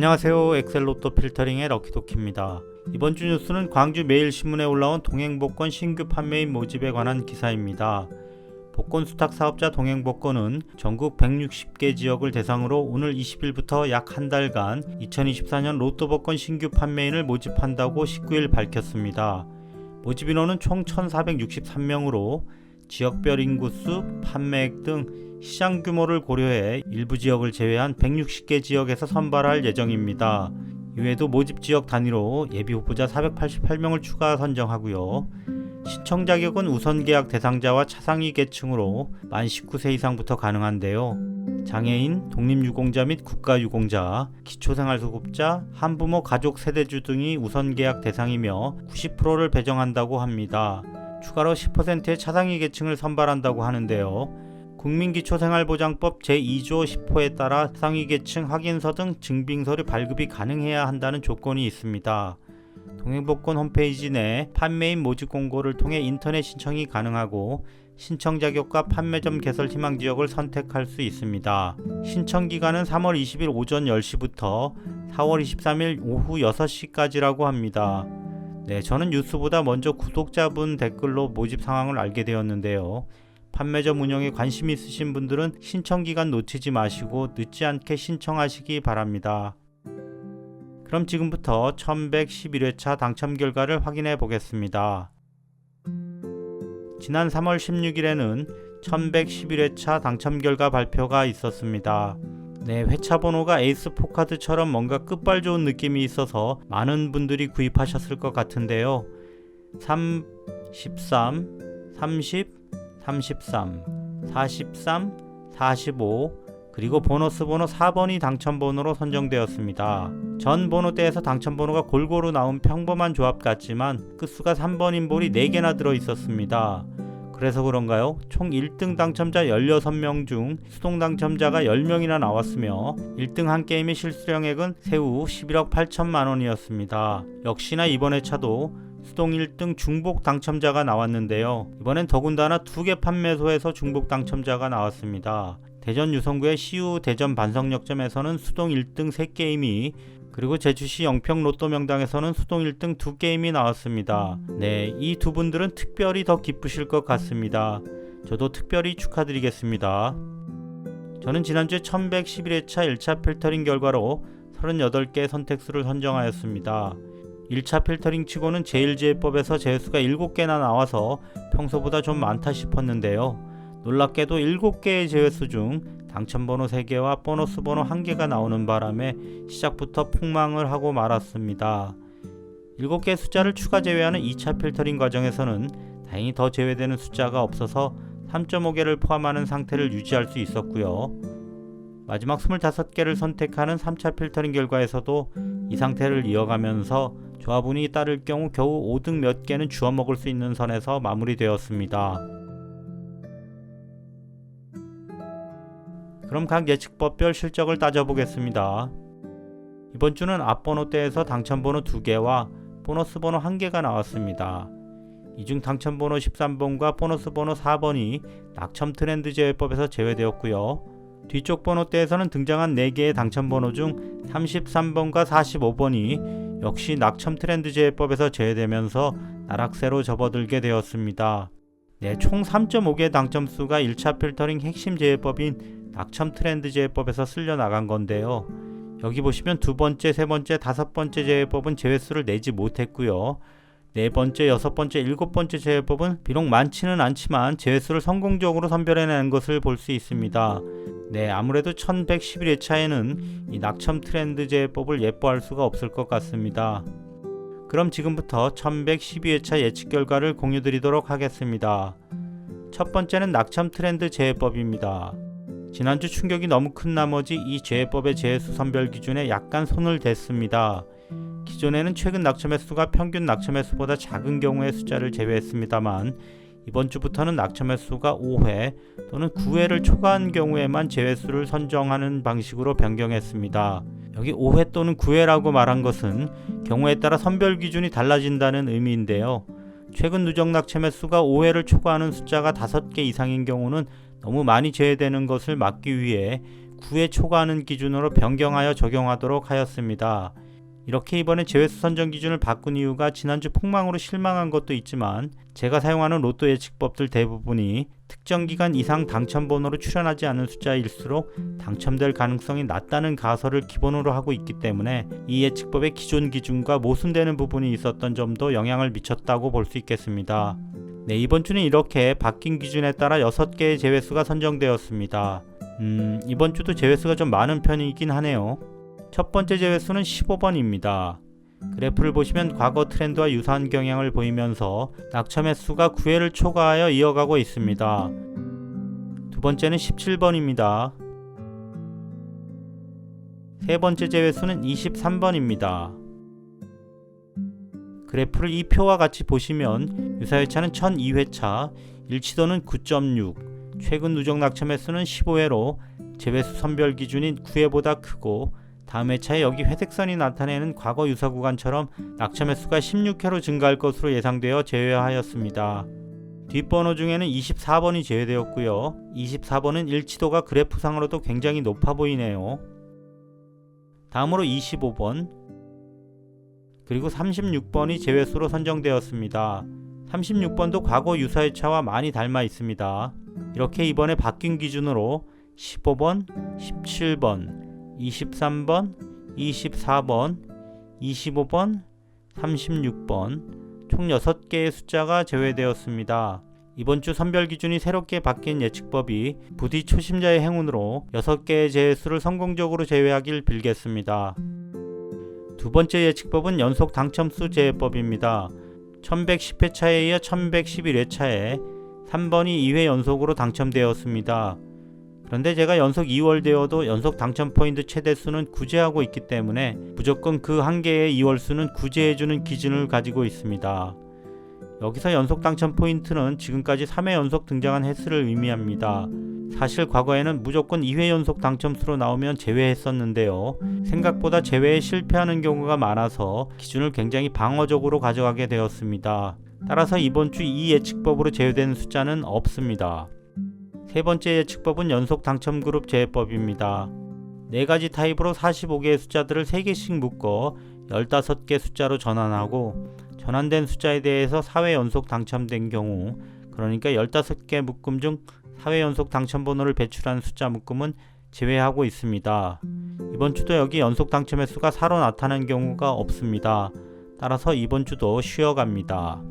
안녕하세요. 엑셀로또 필터링의 럭키도키입니다. 이번 주 뉴스는 광주 매일신문에 올라온 동행복권 신규 판매인 모집에 관한 기사입니다. 복권 수탁 사업자 동행복권은 전국 160개 지역을 대상으로 오늘 20일부터 약 한 달간 2024년 로또복권 신규 판매인을 모집한다고 19일 밝혔습니다. 모집 인원은 총 1,463명으로 지역별 인구수, 판매액 등 시장 규모를 고려해 일부 지역을 제외한 160개 지역에서 선발할 예정입니다. 이외에도 모집 지역 단위로 예비 후보자 488명을 추가 선정하고요. 신청 자격은 우선 계약 대상자와 차상위 계층으로 만 19세 이상부터 가능한데요. 장애인, 독립유공자 및 국가유공자, 기초생활수급자, 한부모 가족 세대주 등이 우선 계약 대상이며 90%를 배정한다고 합니다. 추가로 10%의 차상위 계층을 선발한다고 하는데요. 국민기초생활보장법 제2조 10호에 따라 차상위 계층 확인서 등 증빙서류 발급이 가능해야 한다는 조건이 있습니다. 동행복권 홈페이지 내 판매인 모집 공고를 통해 인터넷 신청이 가능하고 신청 자격과 판매점 개설 희망 지역을 선택할 수 있습니다. 신청 기간은 3월 20일 오전 10시부터 4월 23일 오후 6시까지라고 합니다. 저는 뉴스보다 먼저 구독자분 댓글로 모집 상황을 알게 되었는데요. 판매점 운영에 관심 있으신 분들은 신청 기간 놓치지 마시고 늦지 않게 신청하시기 바랍니다. 그럼 지금부터 1111회차 당첨 결과를 확인해 보겠습니다. 지난 3월 16일에는 1111회차 당첨 결과 발표가 있었습니다. 회차 번호가 에이스 포카드처럼 뭔가 끝발 좋은 느낌이 있어서 많은 분들이 구입하셨을 것 같은데요. 3, 13, 30, 33, 43, 45 그리고 보너스 번호 4번이 당첨 번호로 선정되었습니다. 전 번호대에서 당첨 번호가 골고루 나온 평범한 조합 같지만 끝수가 3번인 볼이 4개나 들어 있었습니다. 그래서 그런가요? 총 1등 당첨자 16명 중 수동 당첨자가 10명이나 나왔으며 1등 한 게임의 실수령액은 세후 11억 8천만 원이었습니다. 역시나 이번 회차도 수동 1등 중복 당첨자가 나왔는데요. 이번엔 더군다나 2개 판매소에서 중복 당첨자가 나왔습니다. 대전 유성구의 CU 대전 반석역점에서는 수동 1등 3게임이 그리고 제주시 영평 로또 명당에서는 수동 1등 2게임이 나왔습니다. 이 두 분들은 특별히 더 기쁘실 것 같습니다. 저도 특별히 축하드리겠습니다. 저는 지난주에 1111회차 1차 필터링 결과로 38개의 선택수를 선정하였습니다. 1차 필터링 치고는 제1제해법에서 제수가 7개나 나와서 평소보다 좀 많다 싶었는데요. 놀랍게도 7개의 제외수 중 당첨번호 3개와 보너스 번호 1개가 나오는 바람에 시작부터 폭망을 하고 말았습니다. 7개의 숫자를 추가 제외하는 2차 필터링 과정에서는 다행히 더 제외되는 숫자가 없어서 3.5개를 포함하는 상태를 유지할 수 있었고요. 마지막 25개를 선택하는 3차 필터링 결과에서도 이 상태를 이어가면서 조합운이 따를 경우 겨우 5등 몇 개는 주워 먹을 수 있는 선에서 마무리되었습니다. 그럼 각 예측법별 실적을 따져보겠습니다. 이번 주는 앞번호대에서 당첨번호 2개와 보너스 번호 1개가 나왔습니다. 이 중 당첨번호 13번과 보너스 번호 4번이 낙첨 트렌드 제외법에서 제외되었고요. 뒤쪽 번호대에서는 등장한 4개의 당첨번호 중 33번과 45번이 역시 낙첨 트렌드 제외법에서 제외되면서 나락세로 접어들게 되었습니다. 총 3.5개의 당첨수가 1차 필터링 핵심 제외법인 낙첨 트렌드 제외법에서 쓸려 나간 건데요. 여기 보시면 두 번째, 세 번째, 다섯 번째 제외법은 제외수를 내지 못했고요. 네 번째, 여섯 번째, 일곱 번째 제외법은 비록 많지는 않지만 제외수를 성공적으로 선별해낸 것을 볼 수 있습니다. 아무래도 1111회차에는 이 낙첨 트렌드 제외법을 예뻐할 수가 없을 것 같습니다. 그럼 지금부터 1112회차 예측 결과를 공유드리도록 하겠습니다. 첫 번째는 낙첨 트렌드 제외법입니다. 지난주 충격이 너무 큰 나머지 이 제외법의 제외수 선별 기준에 약간 손을 댔습니다. 기존에는 최근 낙첨 횟수가 평균 낙첨 횟수보다 작은 경우의 숫자를 제외했습니다만 이번 주부터는 낙첨 횟수가 5회 또는 9회를 초과한 경우에만 제외수를 선정하는 방식으로 변경했습니다. 여기 5회 또는 9회라고 말한 것은 경우에 따라 선별 기준이 달라진다는 의미인데요. 최근 누적 낙첨 횟수가 5회를 초과하는 숫자가 5개 이상인 경우는 너무 많이 제외되는 것을 막기 위해 9회 초과하는 기준으로 변경하여 적용하도록 하였습니다. 이렇게 이번에 제외수 선정 기준을 바꾼 이유가 지난주 폭망으로 실망한 것도 있지만 제가 사용하는 로또 예측법들 대부분이 특정 기간 이상 당첨번호로 출현하지 않은 숫자일수록 당첨될 가능성이 낮다는 가설을 기본으로 하고 있기 때문에 이 예측법의 기존 기준과 모순되는 부분이 있었던 점도 영향을 미쳤다고 볼 수 있겠습니다. 네, 이번 주는 이렇게 바뀐 기준에 따라 6개의 제외수가 선정되었습니다. 이번 주도 제외수가 좀 많은 편이긴 하네요. 첫 번째 제외수는 15번입니다. 그래프를 보시면 과거 트렌드와 유사한 경향을 보이면서 낙첨 횟수가 9회를 초과하여 이어가고 있습니다. 두 번째는 17번입니다. 세 번째 제외수는 23번입니다. 그래프를 이 표와 같이 보시면 유사회차는 1002회차, 일치도는 9.6, 최근 누적 낙첨 횟수는 15회로 제외수 선별 기준인 9회보다 크고 다음 회차에 여기 회색선이 나타내는 과거 유사 구간처럼 낙첨 횟수가 16회로 증가할 것으로 예상되어 제외하였습니다. 뒷번호 중에는 24번이 제외되었고요. 24번은 일치도가 그래프상으로도 굉장히 높아 보이네요. 다음으로 25번 그리고 36번이 제외수로 선정되었습니다. 36번도 과거 유사회차와 많이 닮아 있습니다. 이렇게 이번에 바뀐 기준으로 15번, 17번, 23번, 24번, 25번, 36번 총 6개의 숫자가 제외되었습니다. 이번 주 선별 기준이 새롭게 바뀐 예측법이 부디 초심자의 행운으로 6개의 제외수를 성공적으로 제외하길 빌겠습니다. 두 번째 예측법은 연속 당첨수 제외법입니다. 1110회차에 이어 1111회차에 3번이 2회 연속으로 당첨되었습니다. 그런데 제가 연속 2월 되어도 연속 당첨 포인트 최대수는 구제하고 있기 때문에 무조건 그 한 개의 2월 수는 구제해주는 기준을 가지고 있습니다. 여기서 연속 당첨 포인트는 지금까지 3회 연속 등장한 횟수를 의미합니다. 사실 과거에는 무조건 2회 연속 당첨수로 나오면 제외했었는데요. 생각보다 제외에 실패하는 경우가 많아서 기준을 굉장히 방어적으로 가져가게 되었습니다. 따라서 이번 주 이 예측법으로 제외된 숫자는 없습니다. 세 번째 예측법은 연속 당첨 그룹 제외법입니다. 4가지 타입으로 45개의 숫자들을 3개씩 묶어 15개 숫자로 전환하고 전환된 숫자에 대해서 4회 연속 당첨된 경우, 그러니까 15개 묶음 중 4회 연속 당첨번호를 배출한 숫자 묶음은 제외하고 있습니다. 이번 주도 여기 연속 당첨 횟수가 4로 나타난 경우가 없습니다. 따라서 이번 주도 쉬어갑니다.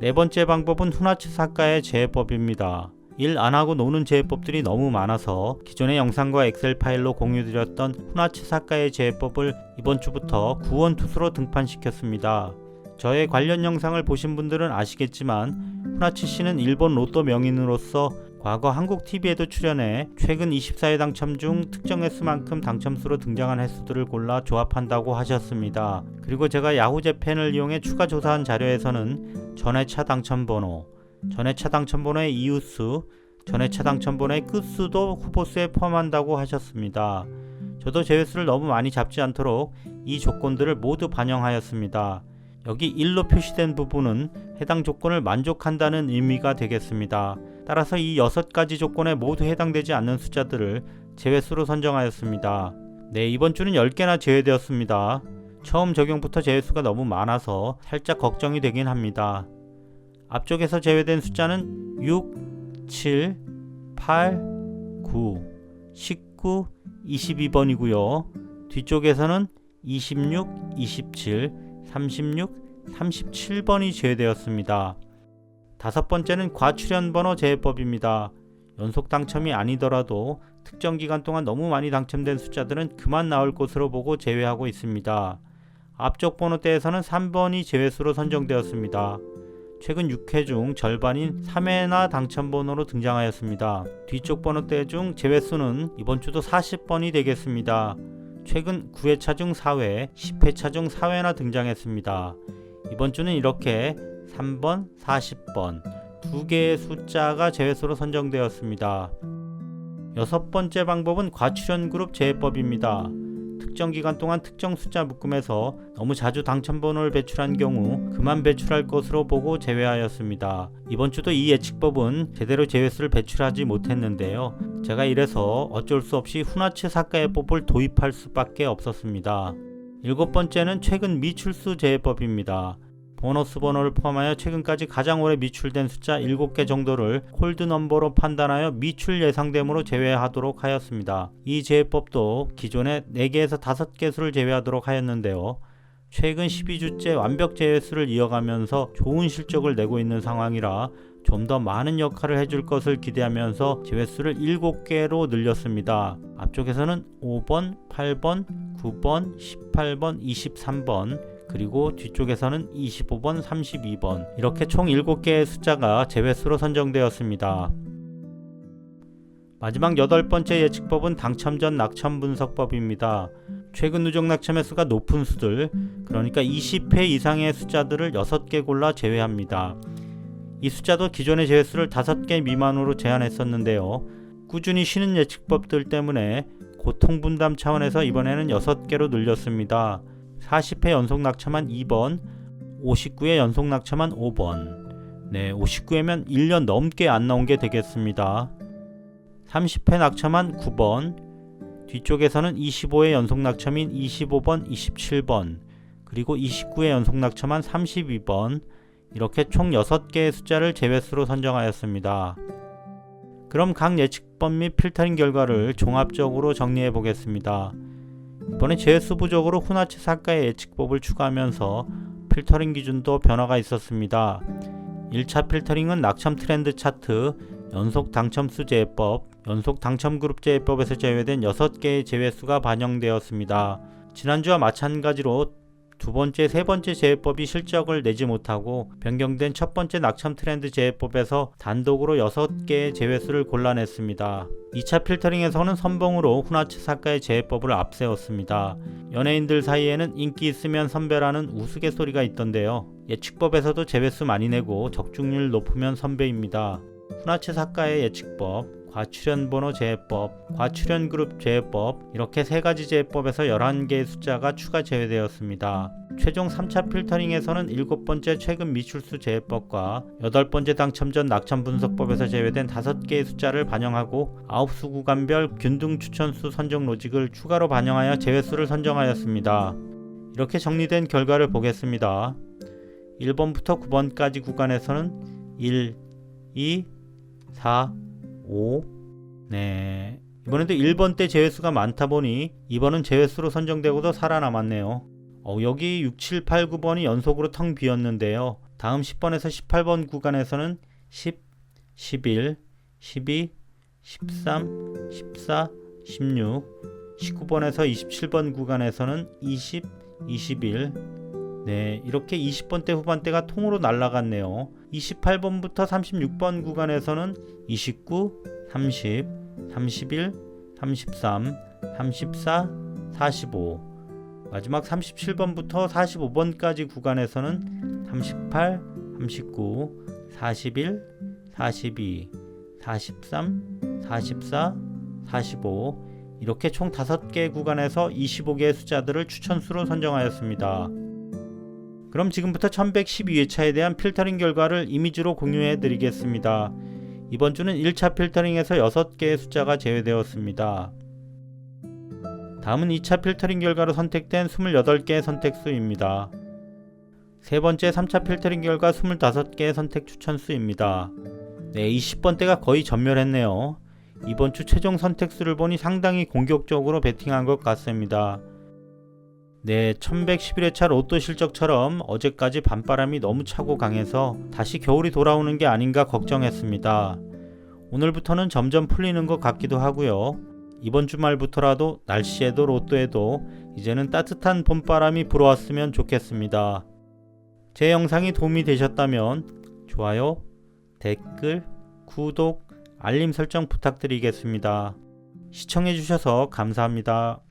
네 번째 방법은 후나츠 사카의 제외법입니다. 일 안하고 노는 제외법들이 너무 많아서 기존의 영상과 엑셀 파일로 공유드렸던 후나츠 사카의 제외법을 이번 주부터 구원투수로 등판시켰습니다. 저의 관련 영상을 보신 분들은 아시겠지만 후나츠 씨는 일본 로또 명인으로서 과거 한국 TV에도 출연해 최근 24회 당첨 중 특정 횟수만큼 당첨수로 등장한 횟수들을 골라 조합한다고 하셨습니다. 그리고 제가 야후재팬을 이용해 추가 조사한 자료에서는 전회차 당첨번호, 전회차 당첨번호의 이웃수, 전회차 당첨번호의 끝수도 후보수에 포함한다고 하셨습니다. 저도 제외수를 너무 많이 잡지 않도록 이 조건들을 모두 반영하였습니다. 여기 1로 표시된 부분은 해당 조건을 만족한다는 의미가 되겠습니다. 따라서 이 6가지 조건에 모두 해당되지 않는 숫자들을 제외수로 선정하였습니다. 네, 이번 주는 10개나 제외되었습니다. 처음 적용부터 제외수가 너무 많아서 살짝 걱정이 되긴 합니다. 앞쪽에서 제외된 숫자는 6, 7, 8, 9, 19, 22번이고요. 뒤쪽에서는 26, 27, 36, 37번이 제외되었습니다. 다섯 번째는 과출연번호 제외법입니다. 연속 당첨이 아니더라도 특정 기간 동안 너무 많이 당첨된 숫자들은 그만 나올 것으로 보고 제외하고 있습니다. 앞쪽 번호대에서는 3번이 제외수로 선정되었습니다. 최근 6회 중 절반인 3회나 당첨번호로 등장하였습니다. 뒤쪽 번호대 중 제외수는 이번 주도 40번이 되겠습니다. 최근 9회차 중 4회, 10회차 중 4회나 등장했습니다. 이번 주는 이렇게 3번, 40번 두 개의 숫자가 제외수로 선정되었습니다. 여섯 번째 방법은 과출연 그룹 제외법입니다. 특정 기간 동안 특정 숫자 묶음에서 너무 자주 당첨번호를 배출한 경우 그만 배출할 것으로 보고 제외하였습니다. 이번 주도 이 예측법은 제대로 제외수를 배출하지 못했는데요. 제가 이래서 어쩔 수 없이 후나츠 사카예법을 도입할 수밖에 없었습니다. 7번째는 최근 미출수 제외법입니다. 보너스 번호를 포함하여 최근까지 가장 오래 미출된 숫자 7개 정도를 콜드 넘버로 판단하여 미출 예상됨으로 제외하도록 하였습니다. 이 제외법도 기존의 4개에서 5개 수를 제외하도록 하였는데요. 최근 12주째 완벽 제외수를 이어가면서 좋은 실적을 내고 있는 상황이라 좀 더 많은 역할을 해줄 것을 기대하면서 제외수를 7개로 늘렸습니다. 앞쪽에서는 5번, 8번, 9번, 18번, 23번 그리고 뒤쪽에서는 25번, 32번 이렇게 총 7개의 숫자가 제외수로 선정되었습니다. 마지막 8번째 예측법은 당첨 전 낙첨 분석법입니다. 최근 누적 낙첨의 수가 높은 수들, 그러니까 20회 이상의 숫자들을 6개 골라 제외합니다. 이 숫자도 기존의 제외수를 5개 미만으로 제한했었는데요. 꾸준히 쉬는 예측법들 때문에 고통분담 차원에서 이번에는 6개로 늘렸습니다. 40회 연속 낙첨한 2번, 59회 연속 낙첨한 5번. 59회면 1년 넘게 안 나온 게 되겠습니다. 30회 낙첨한 9번, 뒤쪽에서는 25회 연속 낙첨인 25번, 27번, 그리고 29회 연속 낙첨한 32번, 이렇게 총 6개의 숫자를 제외수로 선정하였습니다. 그럼 각 예측법 및 필터링 결과를 종합적으로 정리해 보겠습니다. 이번에 제외수 부족으로 후나츠 사카의 예측법을 추가하면서 필터링 기준도 변화가 있었습니다. 1차 필터링은 낙첨 트렌드 차트, 연속 당첨수 제외법, 연속 당첨 그룹 제외법에서 제외된 6개의 제외수가 반영되었습니다. 지난주와 마찬가지로 두 번째, 세 번째 제외법이 실적을 내지 못하고 변경된 첫 번째 낙첨 트렌드 제외법에서 단독으로 6개의 제외수를 골라냈습니다. 2차 필터링에서는 선봉으로 후나츠 사카의 제외법을 앞세웠습니다. 연예인들 사이에는 인기 있으면 선배라는 우스갯소리가 있던데요. 예측법에서도 제외수 많이 내고 적중률 높으면 선배입니다. 후나츠 사카의 예측법, 과출연번호 제외법, 과출연그룹 제외법 이렇게 3가지 제외법에서 11개의 숫자가 추가 제외되었습니다. 최종 3차 필터링에서는 7번째 최근 미출수 제외법과 8번째 당첨 전 낙첨 분석법에서 제외된 5개의 숫자를 반영하고 9수 구간별 균등 추천수 선정 로직을 추가로 반영하여 제외수를 선정하였습니다. 이렇게 정리된 결과를 보겠습니다. 1번부터 9번까지 구간에서는 1, 2, 4, 5 이번에도 1번 때 제외수가 많다 보니 2번은 제외수로 선정되고도 살아남았네요. 여기 6, 7, 8, 9번이 연속으로 텅 비었는데요. 다음 10번에서 18번 구간에서는 10, 11, 12, 13, 14, 16, 19번에서 27번 구간에서는 20, 21 이렇게 20번대 후반대가 통으로 날아갔네요. 28번부터 36번 구간에서는 29, 30, 31, 33, 34, 45 마지막 37번부터 45번까지 구간에서는 38, 39, 41, 42, 43, 44, 45 이렇게 총 5개 구간에서 25개의 숫자들을 추천수로 선정하였습니다. 그럼 지금부터 1112회차에 대한 필터링 결과를 이미지로 공유해 드리겠습니다. 이번 주는 1차 필터링에서 6개의 숫자가 제외되었습니다. 다음은 2차 필터링 결과로 선택된 28개의 선택수입니다. 세 번째 3차 필터링 결과 25개의 선택 추천수입니다. 20번대가 거의 전멸했네요. 이번 주 최종 선택수를 보니 상당히 공격적으로 베팅한 것 같습니다. 1111회차 로또 실적처럼 어제까지 밤바람이 너무 차고 강해서 다시 겨울이 돌아오는 게 아닌가 걱정했습니다. 오늘부터는 점점 풀리는 것 같기도 하고요. 이번 주말부터라도 날씨에도 로또에도 이제는 따뜻한 봄바람이 불어왔으면 좋겠습니다. 제 영상이 도움이 되셨다면 좋아요, 댓글, 구독, 알림 설정 부탁드리겠습니다. 시청해주셔서 감사합니다.